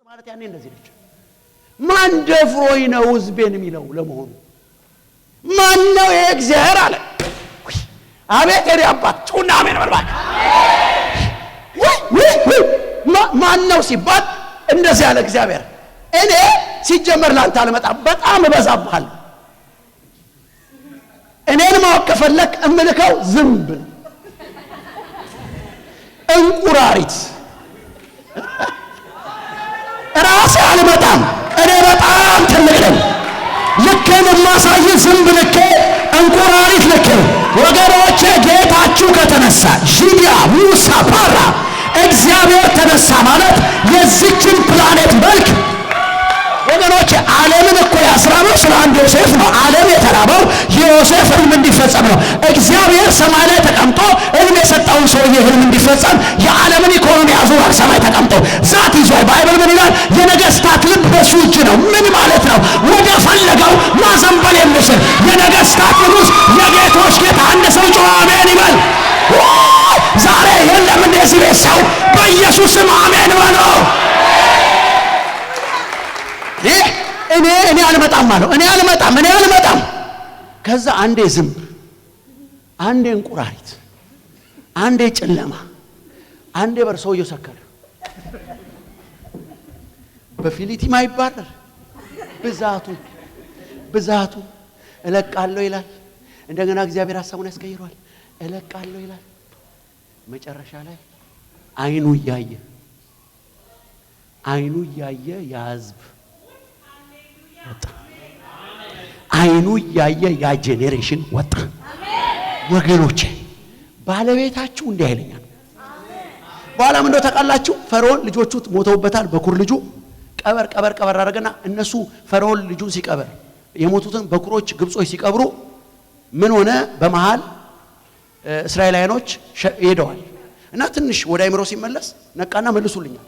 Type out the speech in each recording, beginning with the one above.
ማለት ያኔ እንደዚህ ነች። ማን ደፍሮኝ ነው ሕዝቤን የሚለው ለመሆኑ ማን ነው? የእግዚአብሔር አለ። አቤት የኔ አባት ጩና አሜን በልባክ። ማን ነው ሲባል እንደዚህ ያለ እግዚአብሔር እኔ ሲጀመር ላንተ አልመጣም፣ በጣም እበዛብሃል። እኔን ማወቅ ከፈለክ እምልከው ዝንብ ነው፣ እንቁራሪት። ራሴ አልመጣም፣ እኔ በጣም ትልቅ ነኝ። ልኬን የማሳይ ዝንብ ልኬ፣ እንቁራሪት ልኬ። ወገኖቼ ጌታችሁ ከተነሳ ጂዲያ ሙሳ ፓራ እግዚአብሔር ተነሳ ማለት የዚችን ፕላኔት መልክ ወገኖቼ ዓለምን እኮ ያስራበው ስለ አንድ ዮሴፍ ነው። ዓለም የተራበው የዮሴፍ ህልም እንዲፈጸም ነው። እግዚአብሔር ሰማይ ላይ ተቀምጦ ህልም የሰጠውን ሰውዬ ህልም እንዲፈጸም የዓለምን ኢኮኖሚ ያዞራል። ሰማይ ተቀምጦ ዛት ይዟል። ባይብል ምን ይላል? የነገስታት ልብ በሱ እጅ ነው። ምን ማለት ነው? ወደ ፈለገው ማዘንበል የሚችል የነገስታት ንጉሥ፣ የጌቶች ጌታ። አንድ ሰው ጮኸ አሜን ይበል። ዛሬ የለም እንደዚህ ቤት ሰው በኢየሱስም አሜን በለው። እኔ አልመጣም አለው። እኔ አልመጣም። ከዛ አንዴ ዝንብ፣ አንዴ እንቁራሪት፣ አንዴ ጨለማ፣ አንዴ በር። ሰውየው ሰከረ። በፊሊቲም አይባረር ብዛቱ እለቃለሁ ይላል። እንደገና እግዚአብሔር ሐሳቡን ያስቀይሯል። እለቃለሁ ይላል። መጨረሻ ላይ አይኑ እያየ ያዝብ ወጣ። አይኑ እያየ ያ ጄኔሬሽን ወጣ። ወገኖቼ ባለቤታችሁ እንዲህ አይለኛል። በኋላ ምን እንደው ታውቃላችሁ? ፈርዖን ልጆቹ ሞተውበታል። በኩር ልጁ ቀበር አደረገና እነሱ ፈርዖን ልጁን ሲቀበር የሞቱትን በኩሮች ግብጾች ሲቀብሩ ምን ሆነ? በመሃል እስራኤላውያኖች ሄደዋል እና ትንሽ ወደ አይምሮ ሲመለስ ነቃና መልሱልኛል።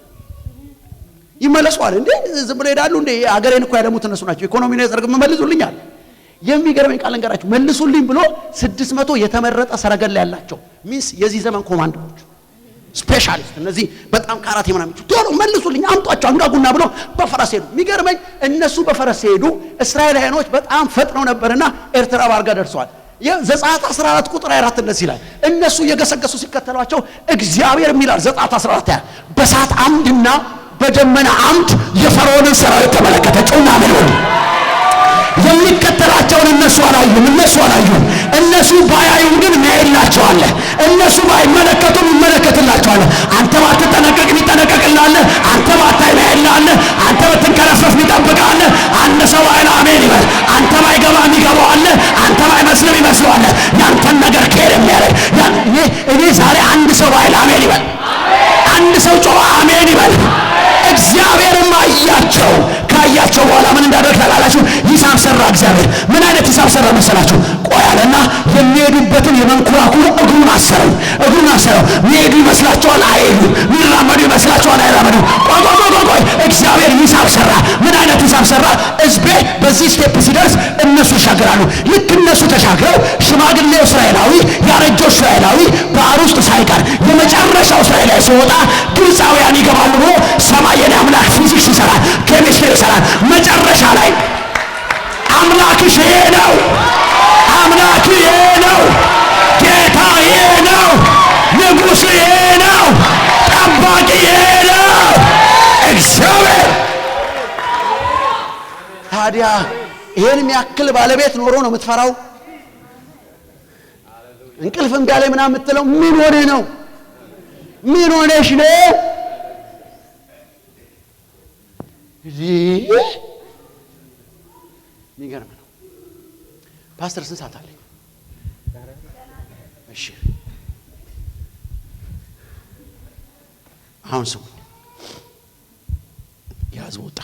ይመለሷል እንዴ? ዝም ብለው ሄዳሉ እንዴ? አገሬን እኮ ያለሙት እነሱ ናቸው። ኢኮኖሚ ነው ያዘርግ መልሱልኛል። የሚገርመኝ ቃል እንገራችሁ። መልሱልኝ ብሎ 600 የተመረጠ ሰረገላ ያላቸው ሚንስ የዚህ ዘመን ኮማንዶዎች ስፔሻሊስት፣ እነዚህ በጣም ካራቴ ምናምን ቶሎ መልሱልኝ አምጧቸው አንጋጉና ብሎ በፈረስ ሄዱ። የሚገርመኝ እነሱ በፈረስ ሄዱ። እስራኤላውያኖች በጣም ፈጥነው ነበርና ኤርትራ ባርጋ ደርሰዋል። ዘጸአት 14 ቁጥር 4 እንደዚህ ይላል። እነሱ እየገሰገሱ ሲከተሏቸው እግዚአብሔር የሚላል ዘጸአት 14 በእሳት አምድና በደመና አምድ የፈርዖንን ሰራዊት ተመለከተ። ጮና ምን የሚከተላቸውን እነሱ አላዩም። እነሱ ባያዩም ግን ያይላቸዋል። እነሱ ባይመለከቱም ይመለከትላቸዋል። አንተ ባትጠነቀቅ ይጠነቀቅልሃል። አንተ ባታይ ያይልሃል። አንተ ብትንከረፈፍ ይጠብቅሃል። አንድ ሰው አይና አሜን ይበል። አንተ ባይገባ ይገባዋል። አንተ ባይመስልም ይመስለዋል። ያንተን ነገር ከሄደ የሚያደርግ እኔ ዛሬ አንድ ሰው ባይል አሜን ይበል። አንድ ሰው ጮኸ አሜን ይበል። እግዚአብሔርም አያቸው። ካያቸው በኋላ ምን እንዳደረገ ታውቃላችሁ? ሂሳብ ሰራ። እግዚአብሔር ምን አይነት ሂሳብ ሰራ መሰላችሁ? ቆይ አለና የሚሄዱበትን የመንኮራኩር እግሩን አሰረው። ሚሄዱ ይመስላችኋል? አይሄዱም። ሚራመዱ ይመስላችኋል? አይራመዱም። ቆይ እግዚአብሔር ሂሳብ ሰራ። ምን አይነት ሂሳብ ሰራ? ሕዝቤ በዚህ ስቴፕ ሲደርስ እነሱ ይሻገራሉ። ልክ እነሱ ተሻግረው ሽማግሌው እስራኤላዊ፣ ያረጀው እስራኤላዊ ባህር ውስጥ ሳይቀር የመጨረሻው እስራኤላዊ ሲወጣ ግብፃውያን ይገባሉ ብሎ ሰማይ የኔ አምላክ ፊዚክስ ይሰራል፣ ኬሚስትሪ ይሰራል። መጨረሻ ላይ አምላክሽ ይሄ ነው፣ አምላክ ይሄ ነው፣ ጌታ ይሄ ነው፣ ንጉሥ ይሄ ነው፣ ጠባቂ ይሄ ነው እግዚአብሔር። ታዲያ ይሄን የሚያክል ባለቤት ኖሮ ነው የምትፈራው? እንቅልፍ እምቢ አለኝ ምናምን የምትለው ምን ሆነ ነው? ምን ሆነሽ ነው? የሚገርም ነው። ፓስተር ስንት ሰዓት አለኝ? እሺ አሁን ስሙኝ። ያዝ ወጣ።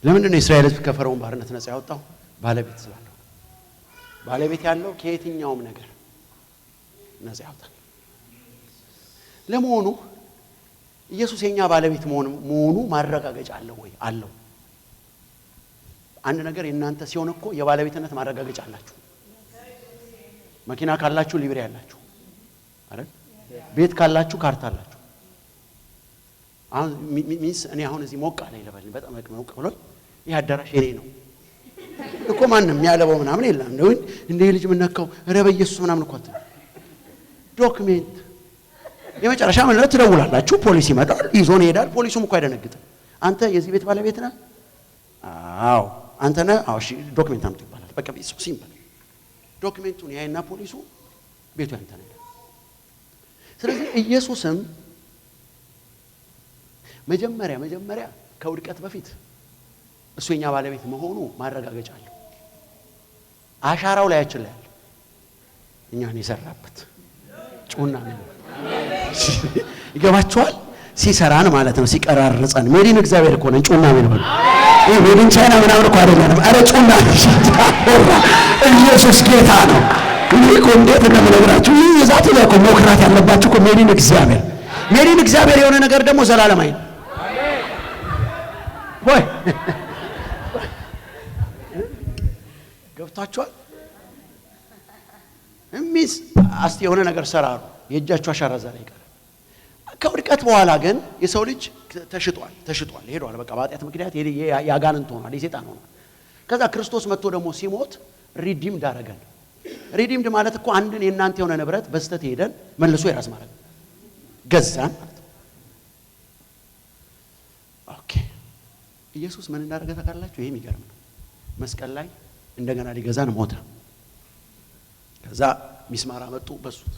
ለምንድን ነው የእስራኤል ሕዝብ ከፈርዖን ባርነት ነፃ ያወጣው? ባለቤት ስላለው። ባለቤት ያለው ከየትኛውም ነገር ነፃ ያወጣል። ለመሆኑ ኢየሱስ የኛ ባለቤት መሆኑ ማረጋገጫ አለው ወይ? አለው። አንድ ነገር የእናንተ ሲሆን እኮ የባለቤትነት ማረጋገጫ አላችሁ። መኪና ካላችሁ ሊብሬ አላችሁ አይደል? ቤት ካላችሁ ካርታ አላችሁ አሁን ሚንስ እኔ አሁን እዚህ ሞቅ አለ ይለበል በጣም ሞቅ ብሎ ይሄ አዳራሽ የኔ ነው እኮ ማንንም ያለበው ምናምን የለም ነው እንዴ ልጅ ምን ነካው ኧረ በኢየሱስ ምናምን እኮ ዶክመንት የመጨረሻ ምን ነው ትደውላላችሁ ፖሊስ ይመጣል ይዞን ይሄዳል ፖሊሱም እኮ አይደነግጥም አንተ የዚህ ቤት ባለቤት ነህ አዎ አንተ ነህ አዎ እሺ ዶክመንት አምጡ ይባላል በቃ ሲምፕል ዶክመንቱን ያይና ፖሊሱ ቤቱ ያንተ ነው ስለዚህ ኢየሱስም መጀመሪያ ከውድቀት በፊት እሱ የኛ ባለቤት መሆኑ ማረጋገጫ አለው አሻራው ላይ ያችላል እኛን የሰራበት ጩና ነው ይገባችኋል ሲሰራን ማለት ነው ሲቀራርጸን ሜዲን እግዚአብሔር እኮ ነው ጩና ነው ይሄ ሜዲን ቻይና ምናምን እኮ አይደለም አረ ጩና ኢየሱስ ጌታ ነው ይሄ እኮ እንዴት እንደምነግራችሁ ይሄ የዛት ላይ እኮ ሞክራት ያለባችሁ እኮ ሜዲን እግዚአብሔር የሆነ ነገር ደግሞ ዘላለማዊ ነው ወይ ገብታችኋል እሚስ አስቲ የሆነ ነገር ሰራሩ የእጃቸው አሻራ ዛሬ ይቀር ከውድቀት በኋላ ግን የሰው ልጅ ተሽጧል ሄዷል በቃ በኃጢአት ምክንያት ያጋንንት ሆኗል የሰይጣን ሆኗል ከዛ ክርስቶስ መጥቶ ደግሞ ሲሞት ሪዲምድ አደረገን ሪዲምድ ማለት እኮ አንድን የእናንተ የሆነ ንብረት በስተት ሄደን መልሶ የራስ ማድረግ ገዛን ማለት ኦኬ ኢየሱስ ምን እንዳደረገ ታውቃላችሁ ይሄ የሚገርም ነው መስቀል ላይ እንደገና ሊገዛን ሞተ ከዛ ሚስማር አመጡ በሱት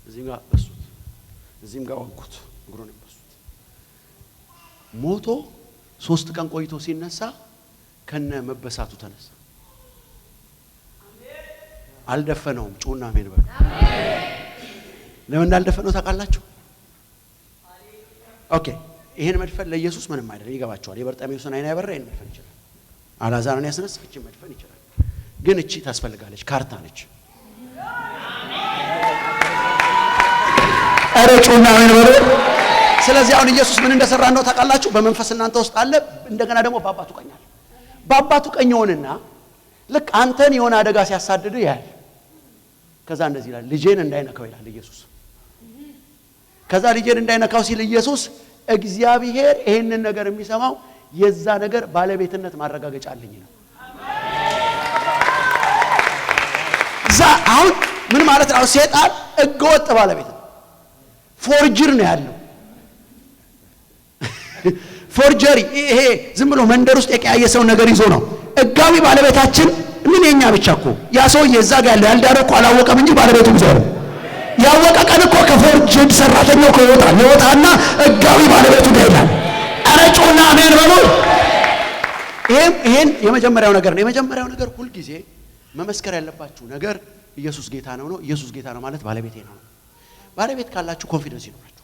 እዚህም ጋር በሱት እዚህም ጋር ወጉት እግሩን በሱት ሞቶ 3 ቀን ቆይቶ ሲነሳ ከነ መበሳቱ ተነሳ አልደፈነውም ጩና አሜን በሉ ለምን እንዳልደፈነው ታውቃላችሁ ኦኬ ይሄን መድፈን ለኢየሱስ ምንም አይደለም ይገባቸዋል የበርጣሜዎስን አይና ያበራ ይሄን መድፈን ይችላል አላዛርን ያስነሳች መድፈን ይችላል ግን እቺ ታስፈልጋለች ካርታ ነች አረጩና ምን በሉ ስለዚህ አሁን ኢየሱስ ምን እንደሰራ ነው ታውቃላችሁ በመንፈስ እናንተ ውስጥ አለ እንደገና ደግሞ በአባቱ ቀኝ አለ በአባቱ ቀኝ ሆነና ልክ አንተን የሆነ አደጋ ሲያሳድድ ያያል ከዛ እንደዚህ ይላል ልጄን እንዳይነካው ይላል ኢየሱስ ከዛ ልጄን እንዳይነካው ሲል ኢየሱስ እግዚአብሔር ይሄንን ነገር የሚሰማው የዛ ነገር ባለቤትነት ማረጋገጫ አለኝ ነው አሁን ምን ማለት ነው ሰይጣን እግወጥ ባለቤት ፎርጀር ነው ያለው ፎርጀሪ ይሄ ዝም ብሎ መንደር ውስጥ የቀያየሰው ነገር ይዞ ነው እጋዊ ባለቤታችን ምን የኛ ብቻ እኮ ያ ሰው የዛ ጋር ያለው ያልዳረ እኮ አላወቀም እንጂ ባለቤቱ ይዘው ያወቀ ቀን እኮ ከፎርጀር ሰራተኛው ይወጣና እጋዊ ባለቤቱ ጋር ይላል አረጩና አሜን በሉ ይሄን የመጀመሪያው ነገር ነው የመጀመሪያው ነገር ሁሉ ጊዜ መመስከር ያለባችሁ ነገር ኢየሱስ ጌታ ነው ኢየሱስ ጌታ ነው ማለት ባለቤቴ ነው ባለቤት ካላችሁ ኮንፊደንስ ይኖራችሁ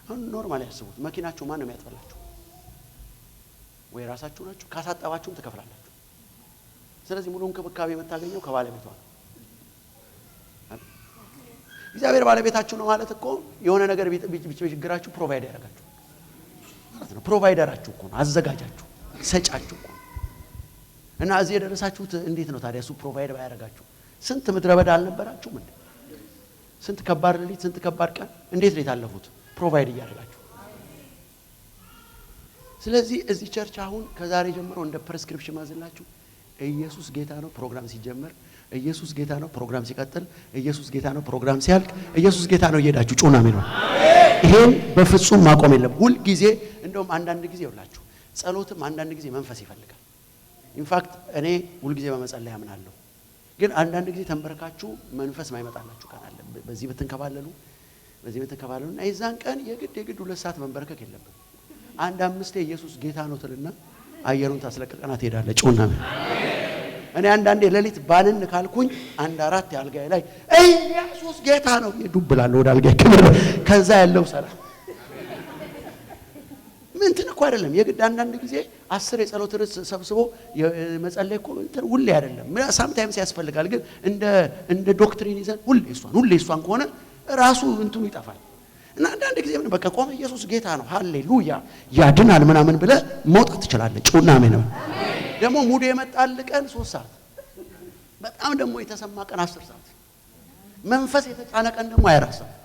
አሁን ኖርማሊ ያስቡት መኪናችሁ ማን ነው የሚያጥበላችሁ ወይ ራሳችሁ ናችሁ ካሳጠባችሁም ትከፍላላችሁ ስለዚህ ሙሉ እንክብካቤ የምታገኘው ከባለቤቷ ነው እግዚአብሔር ባለቤታችሁ ነው ማለት እኮ የሆነ ነገር ቢችግራችሁ ፕሮቫይድ ያደርጋችሁ ማለት ነው ፕሮቫይደራችሁ እኮ ነው አዘጋጃችሁ ሰጫችሁ እኮ እና እዚህ የደረሳችሁት እንዴት ነው ታዲያ እሱ ፕሮቫይድ ባያደርጋችሁ ስንት ምድረ በዳ አልነበራችሁም እንዴ ስንት ከባድ ሌሊት ስንት ከባድ ቀን እንዴት ነው የታለፉት ፕሮቫይድ ያደርጋችሁ ስለዚህ እዚህ ቸርች አሁን ከዛሬ ጀምሮ እንደ ፕሪስክሪፕሽን ማዝላችሁ ኢየሱስ ጌታ ነው ፕሮግራም ሲጀመር ኢየሱስ ጌታ ነው ፕሮግራም ሲቀጥል ኢየሱስ ጌታ ነው ፕሮግራም ሲያልቅ ኢየሱስ ጌታ ነው እየሄዳችሁ ጩና ነው ይሄን በፍጹም ማቆም የለም ሁሉ ጊዜ እንደውም አንዳንድ ጊዜ ይውላችሁ ጸሎትም አንዳንድ ጊዜ መንፈስ ይፈልጋል ኢንፋክት እኔ ሁሉ ጊዜ በመጸለይ አምናለሁ ግን አንዳንድ ጊዜ ተንበረካችሁ መንፈስ ማይመጣላችሁ ካለ በዚህ በተንከባለሉና የዛን ቀን የግድ 2 ሰዓት መንበረከክ የለብን አንድ 5 ኢየሱስ ጌታ ነው ትልና አየሩን ታስለቀቀና ትሄዳለህ ጩና እኔ አንዳንዴ ሌሊት ባልን ካልኩኝ 1-4 ያልጋይ ላይ ኢየሱስ ጌታ ነው ይዱብላለሁ ወደ አልጋይ ክብር ከዛ ያለው ሰላም ምን ትንኩ አይደለም የግድ አንዳንድ ጊዜ 10 የጸሎት ርዕስ ሰብስቦ መጸለይ እኮ እንትን ሁሌ አይደለም ሳምታይምስ ያስፈልጋል ግን እንደ ዶክትሪን ይዘን ሁሌ እሷን ከሆነ ራሱ እንትኑ ይጠፋል እና አንዳንድ ጊዜ ምን በቃ ቆመ ኢየሱስ ጌታ ነው ሃሌሉያ ያድናል ምናምን ብለ መውጣት ትችላለህ ጩና አሜን ደግሞ ሙሉ የመጣል ቀን 3 ሰዓት በጣም ደግሞ የተሰማ ቀን 10 ሰዓት መንፈስ የተጫነ ቀን ደግሞ 24 ሰዓት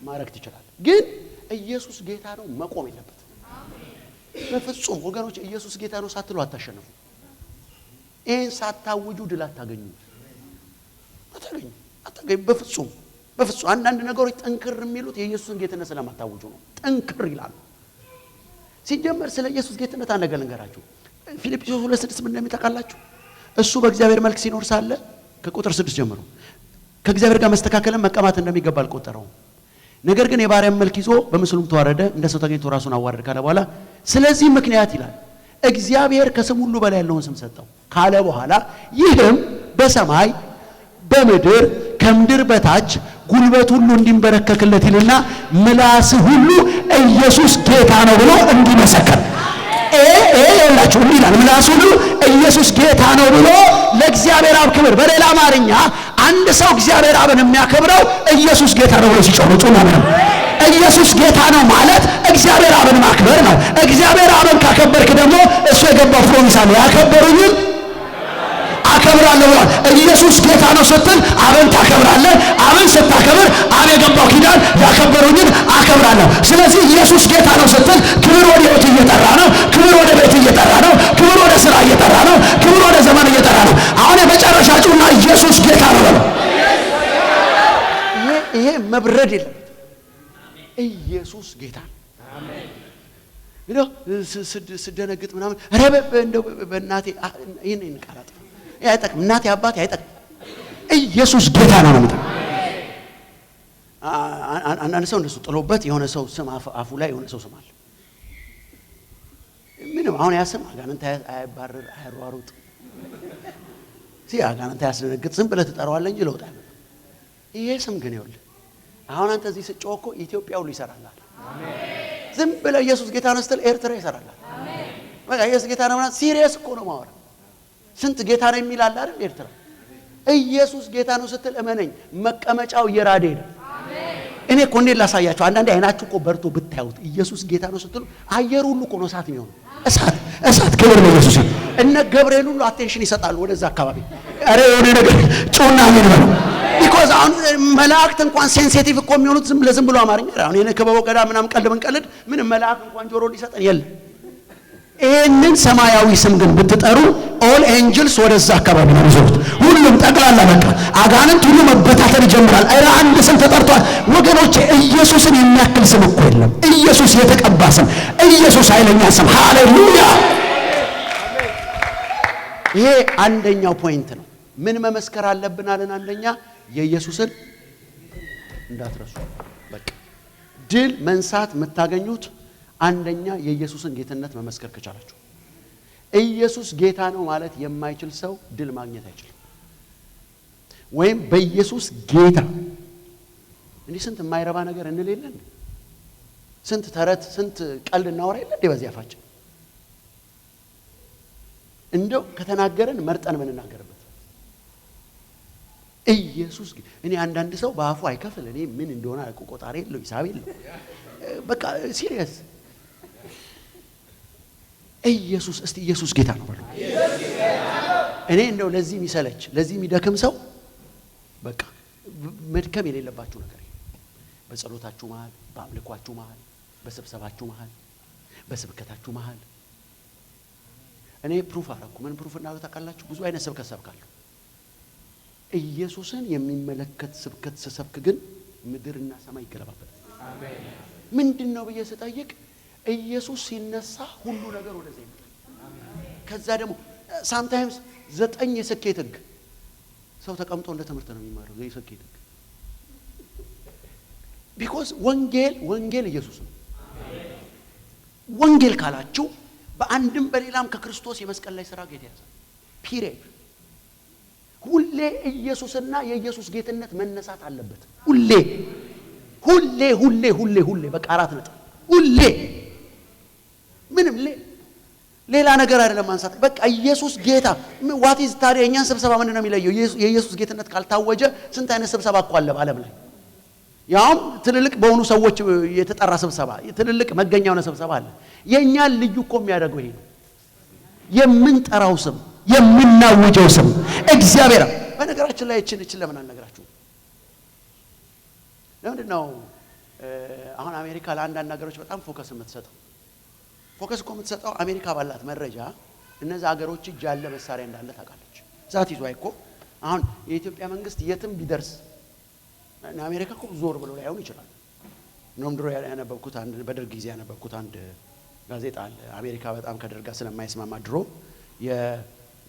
ማረክ ትችላለህ ግን ኢየሱስ ጌታ ነው መቆም የለበትም በፍጹም ወገኖች። ኢየሱስ ጌታ ነው ሳትሉ አታሸንፉ። ይሄን ሳታውጁ ድል አታገኙ በፍጹም። አንዳንድ ነገሮች ጠንክር የሚሉት የኢየሱስን ጌትነት ስለማታውጁ ነው። ጠንክር ይላሉ። ሲጀመር ስለ ኢየሱስ ጌትነት አንድ ነገር ልንገራችሁ። ፊልጵስዩስ 2:6 ምን እንደሚጠቃላችሁ እሱ በእግዚአብሔር መልክ ሲኖር ሳለ ከቁጥር 6 ጀምሮ ከእግዚአብሔር ጋር መስተካከልን መቀማት እንደሚገባ አልቆጠረውም። ነገር ግን የባሪያን መልክ ይዞ በምስሉም ተዋረደ፣ እንደ ሰው ተገኝቶ ራሱን አዋረደ ካለ በኋላ ስለዚህ ምክንያት ይላል እግዚአብሔር ከስም ሁሉ በላይ ያለውን ስም ሰጠው ካለ በኋላ ይህም በሰማይ በምድር ከምድር በታች ጉልበት ሁሉ እንዲንበረከክለት ይልና ምላስ ሁሉ ኢየሱስ ጌታ ነው ብሎ እንዲመሰክር ይላችሁ እንዲላል። ምላስ ሁሉ ኢየሱስ ጌታ ነው ብሎ ለእግዚአብሔር አብ ክብር። በሌላ አማርኛ አንድ ሰው እግዚአብሔር አብን የሚያከብረው ኢየሱስ ጌታ ነው ብሎ ሲጮህ ነው። ኢየሱስ ጌታ ነው ማለት እግዚአብሔር አብን ማክበር ነው። እግዚአብሔር አብን ካከበርክ ደግሞ እሱ የገባው ፕሮሚስ አለ ያከበሩኝን አከብራለሁ ብሏል። ኢየሱስ ጌታ ነው ስትል አብን ታከብራለህ። አብን ስታከብር አብ የገባው ኪዳን ያከበሩኝን አከብራለሁ። ስለዚህ ኢየሱስ ጌታ ነው ስትል ክብር ወደ ሕይወት እየጠራ ነው። ክብር ወደ ቤት እየጠራ ነው። ክብር ወደ ስራ እየጠራ ነው። ክብር ወደ ዘመን እየጠራ ነው። አሁን የመጨረሻ ጩና ኢየሱስ ጌታ ነው በለው። ይሄ መብረድ የለም። ኢየሱስ ጌታ ነው። አሜን። እንደው ስደነግጥ ምናምን ረበ እንደው በእናቴ ይሄን ቃላት አይጠቅም። እናቴ አባቴ አይጠቅም። ኢየሱስ ጌታ ነው ነው። አንዳንድ ሰው እንደሱ ጥሎበት የሆነ ሰው ስም አፉ ላይ የሆነ ሰው ስም አለ። ምንም አሁን ያ ስም አጋንንት አያባርር አያሯሩጥ አጋንንት አያስደነግጥ። ዝም ብለህ ትጠራዋለህ እንጂ ለውጥ አይመጣም። ይሄ ስም ግን ይኸውልህ አሁን አንተ እዚህ ስትጮህ እኮ ኢትዮጵያ ሁሉ ይሰራልሃል። አሜን። ዝም ብለህ ኢየሱስ ጌታ ነው ስትል ኤርትራ ይሰራልሃል። አሜን። በቃ ኢየሱስ ጌታ ነው ማለት ሲሪየስ እኮ ነው ማወራ። ስንት ጌታ ነው የሚል አለ አይደል? ኤርትራ ኢየሱስ ጌታ ነው ስትል እመነኝ መቀመጫው እየራደ ነው። አሜን። እኔ እኮ እንዴት ላሳያችሁ። አንዳንዴ አይናችሁ እኮ በርቶ ብታዩት ኢየሱስ ጌታ ነው ስትሉ አየሩ ሁሉ እኮ ነው እሳት የሚሆነው። እሳት ክብር ነው ኢየሱስ። እነ ገብርኤል ሁሉ አቴንሽን ይሰጣሉ ወደዛ አካባቢ። አረ የሆነ ነገር ጮና ምን ነው ቢኮዝ አሁን መላእክት እንኳን ሴንሲቲቭ እኮ የሚሆኑት ዝም ብሎ አማርኛ አሁን የነ ከበበው ቀዳ ምናምን ቀልድ ብንቀልድ ምንም መልአክ እንኳን ጆሮ ሊሰጠን የለም። ይሄንን ሰማያዊ ስም ግን ብትጠሩ ኦል ኤንጅልስ ወደዛ አካባቢ ነው የሚዞሩት። ሁሉም ጠቅላላ በቃ አጋንንት ሁሉ መበታተን ይጀምራል። አረ አንድ ስም ተጠርቷል ወገኖቼ። ኢየሱስን የሚያክል ስም እኮ የለም። ኢየሱስ የተቀባ ስም፣ ኢየሱስ ኃይለኛ ስም። ሃሌሉያ። ይሄ አንደኛው ፖይንት ነው። ምን መመስከር አለብን አለን? አንደኛ የኢየሱስን እንዳትረሱ። በቃ ድል መንሳት የምታገኙት አንደኛ የኢየሱስን ጌትነት መመስከር ከቻላችሁ። ኢየሱስ ጌታ ነው ማለት የማይችል ሰው ድል ማግኘት አይችልም። ወይም በኢየሱስ ጌታ እንዲህ ስንት የማይረባ ነገር እንሌለን፣ ስንት ተረት ስንት ቀልድ እናወራ የለ እንዴ በዚህ አፋችን። እንደው ከተናገረን መርጠን የምንናገርበት ኢየሱስ እኔ አንዳንድ ሰው በአፉ አይከፍል እኔ ምን እንደሆነ ቆጣሪ የለው ሂሳብ የለው በቃ ሲሪየስ ኢየሱስ እስቲ ኢየሱስ ጌታ ነው በሉ። እኔ እንደው ለዚህ የሚሰለች ለዚህ የሚደክም ሰው በቃ መድከም የሌለባችሁ ነገር በጸሎታችሁ መሃል፣ በአምልኳችሁ መሃል፣ በስብሰባችሁ መሃል፣ በስብከታችሁ መሃል። እኔ ፕሩፍ አደረኩ። ምን ፕሩፍ እናው ታውቃላችሁ? ብዙ አይነት ስብከት ሰብካለሁ። ኢየሱስን የሚመለከት ስብከት ስሰብክ ግን ምድርና ሰማይ ይገለባበጣል። አሜን። ምንድነው ብዬ ስጠይቅ ኢየሱስ ሲነሳ ሁሉ ነገር ወደዛ ይመጣል። አሜን። ከዛ ደግሞ ሳምታይምስ 9 የስኬት ህግ ሰው ተቀምጦ እንደ ትምህርት ነው የሚማረው የስኬት ህግ። ቢኮዝ ወንጌል ኢየሱስ ነው። አሜን። ወንጌል ካላችሁ በአንድም በሌላም ከክርስቶስ የመስቀል ላይ ሥራ ጋር የተያዘ ፒሪየድ። ሁሌ ኢየሱስና የኢየሱስ ጌትነት መነሳት አለበት። ሁሌ በቃ 4 ነጥብ። ሁሌ ምንም ሌላ ነገር አይደለም ማንሳት። በቃ ኢየሱስ ጌታ ዋት ኢዝ ታዲያ የኛን ስብሰባ ምንድን ነው የሚለየው? የኢየሱስ ጌትነት ካልታወጀ ስንት አይነት ስብሰባ እኮ አለ በዓለም ላይ። ያውም ትልልቅ በሆኑ ሰዎች የተጠራ ስብሰባ፣ ትልልቅ መገኛ የሆነ ስብሰባ አለ። የኛን ልዩ እኮ የሚያደርገው ይሄ ነው። የምንጠራው ስም፣ የምናውጀው ስም እግዚአብሔር። በነገራችን ላይ እችን ለምን አልነግራችሁ? ለምንድን ነው አሁን አሜሪካ ለአንዳንድ ነገሮች በጣም ፎከስ እኮ የምትሰጠው አሜሪካ ባላት መረጃ እነዛ ሀገሮች እጅ ያለ መሳሪያ እንዳለ ታውቃለች። ዛት ይዟ እኮ አሁን የኢትዮጵያ መንግስት የትም ቢደርስ አሜሪካ እኮ ዞር ብሎ ላይሆን ይችላል። ነው ድሮ ያነበብኩት አንድ በደርግ ጊዜ ያነበብኩት አንድ ጋዜጣ አለ። አሜሪካ በጣም ከደርጋ ስለማይስማማ ድሮ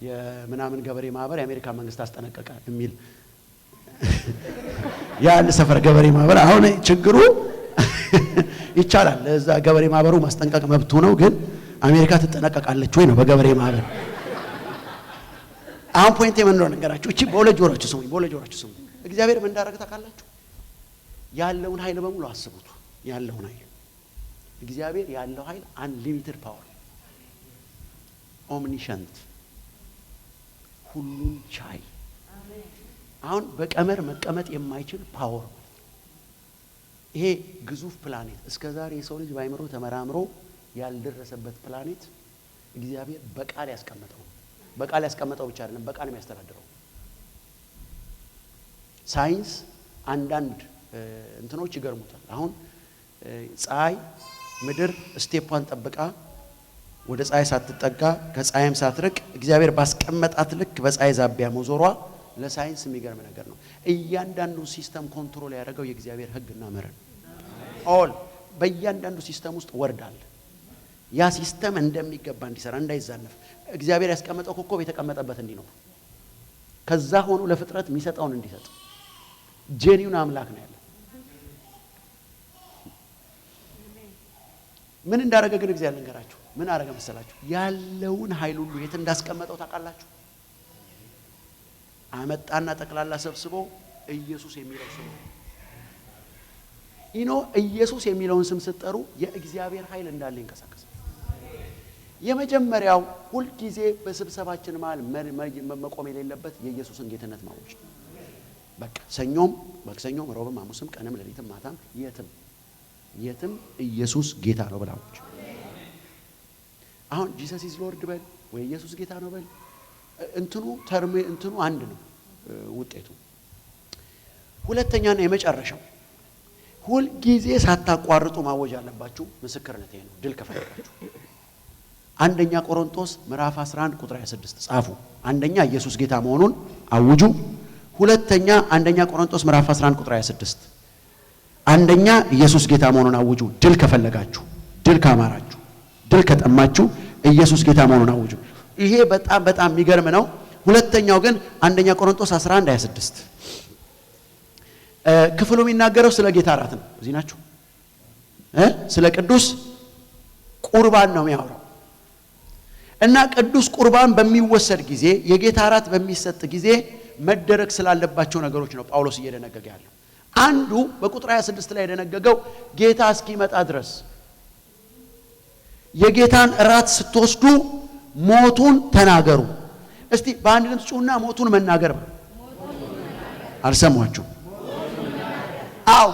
የምናምን ገበሬ ማህበር የአሜሪካ መንግስት አስጠነቀቀ የሚል ያን ሰፈር ገበሬ ማህበር አሁን ችግሩ ይቻላል እዛ ገበሬ ማህበሩ ማስጠንቀቅ መብቱ ነው። ግን አሜሪካ ትጠነቀቃለች ወይ ነው በገበሬ ማህበር። አሁን ፖይንት ምን እንደሆነ ነገራችሁ። እቺ በሁለት ጆሮአችሁ ስሙኝ። እግዚአብሔር ምን እንዳደረገ ታውቃላችሁ? ያለውን ኃይል በሙሉ አስቡት። ያለውን ኃይል እግዚአብሔር ያለው ኃይል አንሊሚትድ ፓወር፣ ኦምኒሸንት፣ ሁሉን ቻይ። አሁን በቀመር መቀመጥ የማይችል ፓወር። ይሄ ግዙፍ ፕላኔት እስከዛሬ የሰው ልጅ ባይምሮ ተመራምሮ ያልደረሰበት ፕላኔት እግዚአብሔር በቃል ያስቀመጠው ብቻ አይደለም፣ በቃል የሚያስተዳድረው። ሳይንስ አንዳንድ እንትኖች ይገርሙታል። አሁን ፀሐይ ምድር ስቴፓን ጠብቃ ወደ ፀሐይ ሳትጠጋ ከፀሐይም ሳትርቅ እግዚአብሔር ባስቀመጣት ልክ በፀሐይ ዛቢያ መዞሯ ለሳይንስ የሚገርም ነገር ነው። እያንዳንዱ ሲስተም ኮንትሮል ያደረገው የእግዚአብሔር ሕግና መርህ ኦል በእያንዳንዱ ሲስተም ውስጥ ወርዳል። ያ ሲስተም እንደሚገባ እንዲሰራ እንዳይዛነፍ እግዚአብሔር ያስቀመጠው ኮከብ የተቀመጠበት እንዲኖር ከዛ ሆኖ ለፍጥረት የሚሰጠውን እንዲሰጥ ጄኒውን አምላክ ነው ያለው። ምን እንዳደረገ ግን እግዚአብሔር ልንገራችሁ። ምን አደረገ መሰላችሁ? ያለውን ኃይል ሁሉ የት እንዳስቀመጠው ታውቃላችሁ? አመጣና ጠቅላላ ሰብስቦ ኢየሱስ የሚለው ስም ኢየሱስ የሚለውን ስም ስትጠሩ የእግዚአብሔር ኃይል እንዳለ ይንቀሳቀሳል። የመጀመሪያው ሁል ጊዜ በስብሰባችን መሃል መቆም የሌለበት የኢየሱስን ጌትነት ማወጅ። በቃ ሰኞም ማክሰኞም ሮብም ሐሙስም ቀንም ሌሊትም ማታም የትም ኢየሱስ ጌታ ነው ብላችሁ አሁን ጂሰስ ኢዝ ሎርድ በል ወይ ኢየሱስ ጌታ ነው በል እንትኑ አንድ ነው ውጤቱ። ሁለተኛና የመጨረሻው ሁል ጊዜ ሳታቋርጡ ማወጅ ያለባችሁ ምስክርነት ይሄ ነው። ድል ከፈለጋችሁ አንደኛ ቆሮንቶስ ምዕራፍ 11 ቁጥር 26 ጻፉ። አንደኛ ኢየሱስ ጌታ መሆኑን አውጁ። ሁለተኛ አንደኛ ቆሮንቶስ ምዕራፍ 11 ቁጥር 26 አንደኛ ኢየሱስ ጌታ መሆኑን አውጁ። ድል ከፈለጋችሁ፣ ድል ካማራችሁ፣ ድል ከጠማችሁ ኢየሱስ ጌታ መሆኑን አውጁ። ይሄ በጣም የሚገርም ነው። ሁለተኛው ግን አንደኛ ቆሮንቶስ 11 26 ክፍሉ የሚናገረው ስለ ጌታ እራት ነው። እዚህ ናችሁ። ስለ ቅዱስ ቁርባን ነው የሚያወራው። እና ቅዱስ ቁርባን በሚወሰድ ጊዜ የጌታ እራት በሚሰጥ ጊዜ መደረግ ስላለባቸው ነገሮች ነው ጳውሎስ እየደነገገ ያለው። አንዱ በቁጥር 26 ላይ የደነገገው ጌታ እስኪመጣ ድረስ የጌታን እራት ስትወስዱ ሞቱን ተናገሩ። እስቲ በአንድ ድምፅ ጩና ሞቱን መናገር ነው። አልሰማችሁ?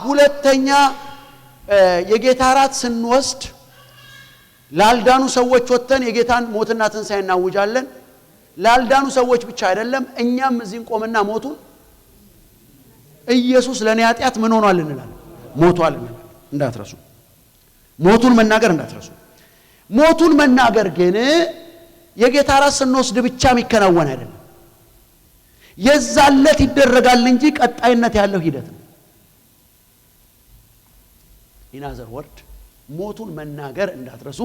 ሁለተኛ የጌታ እራት ስንወስድ ላልዳኑ ሰዎች ወጥተን የጌታን ሞትና ትንሣኤ እናውጃለን። ላልዳኑ ሰዎች ብቻ አይደለም፣ እኛም እዚህ እንቆምና ሞቱን ኢየሱስ ለኔ ኃጢአት ምን ሆኗል እንላለን፣ ሞቷል እንላለን። እንዳትረሱ፣ ሞቱን መናገር እንዳትረሱ። ሞቱን መናገር ግን የጌታ እራት ስንወስድ ብቻ የሚከናወን አይደለም። የዛለት ይደረጋል እንጂ ቀጣይነት ያለው ሂደት ነው። ኢናዘር ወርድ ሞቱን መናገር እንዳትረሱ።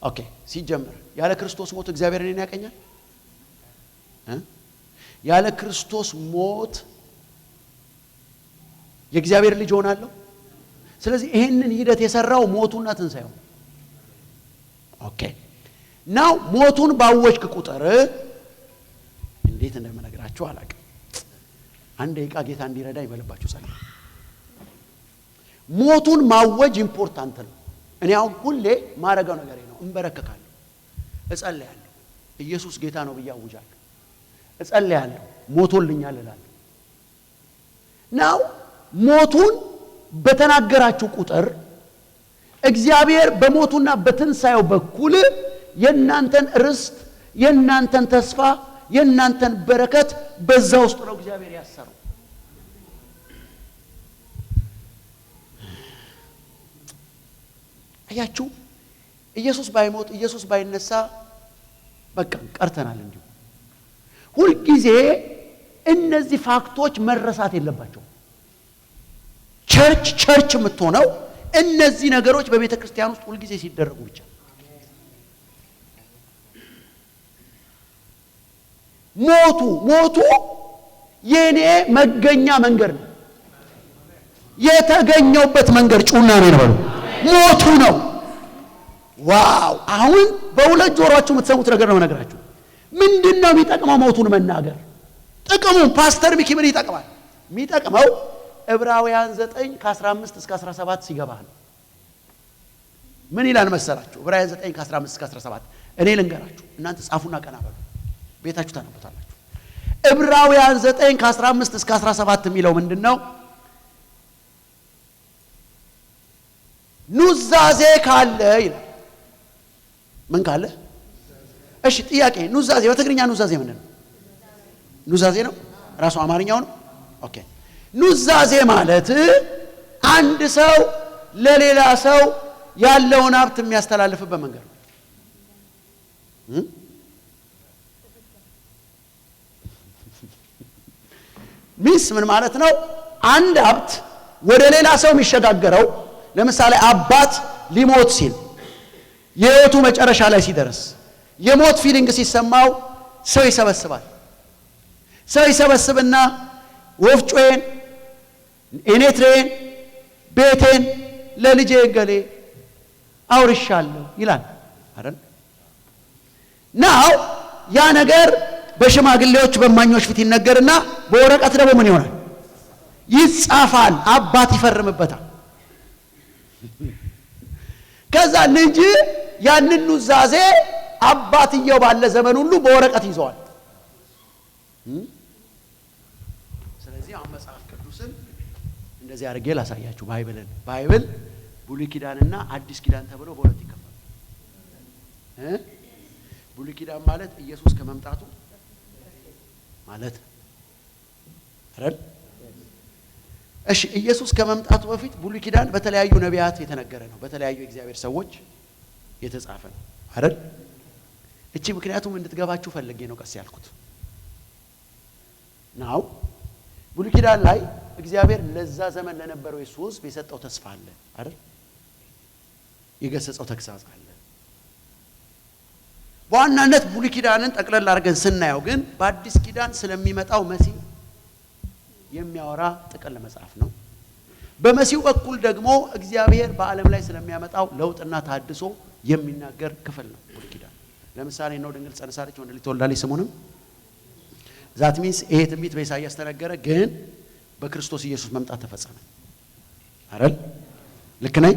ኦኬ፣ ሲጀመር ያለ ክርስቶስ ሞት እግዚአብሔር እኔን ያቀኛል? ያለ ክርስቶስ ሞት የእግዚአብሔር ልጅ ሆናለሁ? ስለዚህ ይሄንን ሂደት የሰራው ሞቱና ትንሣኤው። ኦኬ፣ ናው ሞቱን ባወጅክ ቁጥር እንዴት እንደምነግራችሁ አላውቅም። አንድ ደቂቃ ጌታ እንዲረዳ ይበልባችሁ ጸልዩ። ሞቱን ማወጅ ኢምፖርታንት ነው። እኔ አሁን ሁሌ ማረጋው ነገር ነው። እንበረከካለሁ፣ እጸልያለሁ፣ ኢየሱስ ጌታ ነው ብዬ አውጃለሁ፣ እጸልያለሁ፣ ሞቶልኛል እላለሁ። ናው ሞቱን በተናገራችሁ ቁጥር እግዚአብሔር በሞቱና በትንሣኤው በኩል የእናንተን ርስት፣ የእናንተን ተስፋ፣ የእናንተን በረከት በዛ ውስጥ ነው እግዚአብሔር ያሰረው። አያችሁ ኢየሱስ ባይሞት ኢየሱስ ባይነሳ በቃ ቀርተናል። እንዲሁ ሁልጊዜ እነዚህ ፋክቶች መረሳት የለባቸው። ቸርች የምትሆነው እነዚህ ነገሮች በቤተ ክርስቲያን ውስጥ ሁልጊዜ ሲደረጉ ብቻ። ሞቱ የኔ መገኛ መንገድ ነው። የተገኘውበት መንገድ ጩና ነው ይባሉ ሞቱ ነው። ዋው! አሁን በሁለት ጆሮአችሁ የምትሰሙት ነገር ነው ነገራችሁ። ምንድነው የሚጠቅመው ሞቱን መናገር? ጥቅሙ ፓስተር ሚኪ ምን ይጠቅማል? የሚጠቅመው ዕብራውያን 9 ከ15 እስከ 17 ሲገባ ነው። ምን ይላል መሰላችሁ? ዕብራውያን 9 ከ15 እስከ 17 እኔ ልንገራችሁ፣ እናንተ ጻፉና ቀና በሉ፣ ቤታችሁ ታነቡታላችሁ። ዕብራውያን 9 ከ15 እስከ 17 የሚለው ምንድነው? ኑዛዜ ካለ ይላል። ምን ካለ? እሺ ጥያቄ፣ ኑዛዜ በትግርኛ ኑዛዜ ምንድን ነው? ኑዛዜ ነው ራሱ አማርኛው ነው። ኦኬ ኑዛዜ ማለት አንድ ሰው ለሌላ ሰው ያለውን ሀብት የሚያስተላልፍበት መንገድ ነው። ሚስ ምን ማለት ነው? አንድ ሀብት ወደ ሌላ ሰው የሚሸጋገረው ለምሳሌ አባት ሊሞት ሲል የህይወቱ መጨረሻ ላይ ሲደርስ የሞት ፊሊንግ ሲሰማው ሰው ይሰበስባል። ሰው ይሰበስብና ወፍጮዬን፣ ኤኔትሬን፣ ቤቴን ለልጄ ገሌ አውርሻለሁ ይላል አይደል? ናው ያ ነገር በሽማግሌዎች በማኞች ፊት ይነገርና በወረቀት ደግሞ ምን ይሆናል? ይጻፋል። አባት ይፈርምበታል። ከዛ ልጅ ያንን ኑዛዜ አባትየው ባለ ዘመን ሁሉ በወረቀት ይዘዋል። ስለዚህ አሁን መጽሐፍ ቅዱስን እንደዚህ አድርጌ ላሳያችሁ። ባይብል ብሉይ ኪዳንና አዲስ ኪዳን ተብሎ በሁለት ይከፈላል። ብሉይ ኪዳን ማለት ኢየሱስ ከመምጣቱ ማለት አይደል? እሺ ኢየሱስ ከመምጣቱ በፊት ብሉይ ኪዳን በተለያዩ ነቢያት የተነገረ ነው። በተለያዩ እግዚአብሔር ሰዎች የተጻፈ ነው አይደል? እቺ ምክንያቱም እንድትገባችሁ ፈልጌ ነው ቀስ ያልኩት። ናው ብሉይ ኪዳን ላይ እግዚአብሔር ለዛ ዘመን ለነበረው ኢየሱስ የሰጠው ተስፋ አለ አይደል? የገሰጸው ተግሳጽ አለ። በዋናነት ብሉይ ኪዳንን ጠቅለል አድርገን ስናየው ግን በአዲስ ኪዳን ስለሚመጣው መሲህ የሚያወራ ጥቅል መጽሐፍ ነው። በመሲሁ በኩል ደግሞ እግዚአብሔር በዓለም ላይ ስለሚያመጣው ለውጥና ታድሶ የሚናገር ክፍል ነው ብሉይ ኪዳን። ለምሳሌ ነው ድንግል ጸንሳለች ወንድ ልጅ ትወልዳለች ስሙንም ዛት ሚንስ ይሄ ትንቢት በኢሳይያስ ተነገረ፣ ግን በክርስቶስ ኢየሱስ መምጣት ተፈጸመ አይደል? ልክ ነኝ?